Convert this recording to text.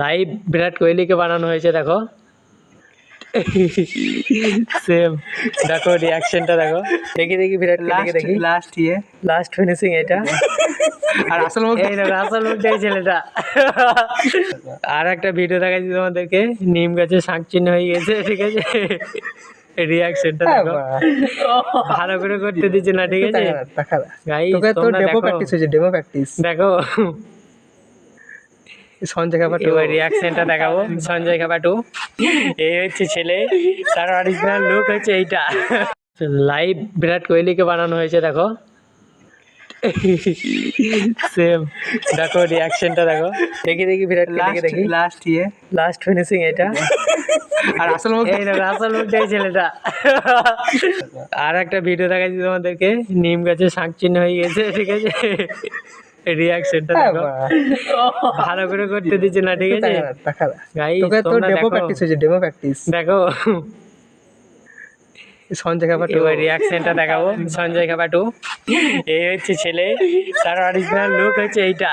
Live বিরাট কোহলিকে বানানো হয়েছে দেখো। সেম দেখো রিয়াকশনটা দেখো। দেখি দেখি বিরাট কোহলিকে দেখি লাস্ট ফিনিশিং এটা। আর আসল মুখ এই দেখো আসল মুখটা এই ছেলেটা। আর একটা ভিডিও দেখাচ্ছি তোমাদেরকে, নিম গাছে শাঁখ চিহ্ন হয়ে গেছে, ঠিক আছে। রিয়াকশনটা দেখো, ভালো করে করতে দিচ্ছে না, ঠিক আছে গাইস, তোমরা ডেমো দেখো প্র্যাকটিস হয়েছে, ডেমো প্র্যাকটিস। দেখো সঞ্জয় খাবাটু এবার রিয়াকশনটা দেখাবো। সঞ্জয় খাবাটু এই হচ্ছে ছেলে, তার অরিজিনাল লুক হচ্ছে এইটা। লাইভ বিরাট কোহলিকে বানানো হয়েছে দেখো। সেম দেখো রিয়াকশনটা দেখো। দেখি দেখি বিরাট কোহলিকে দেখি লাস্ট ফিনিশিং এটা। আর আসল মুখ এই দেখো আসল মুখটা এই ছেলেটা। আর একটা ভিডিও দেখাচ্ছি তোমাদেরকে, নিম গাছে শাঁখ চিহ্ন হয়ে গেছে, ঠিক আছে। রিয়াকশনটা দেখো, ভালো করে করতে দিচ্ছে না, ঠিক আছে গাইস, তোমরা ডেমো দেখো প্র্যাকটিস হয়েছে, ডেমো প্র্যাকটিস। দেখো সঞ্জয় খাবাটু এবার রিয়াকশনটা দেখাবো। সঞ্জয় খাবাটু এই হচ্ছে ছেলে, তার অরিজিনাল লুক হচ্ছে এইটা।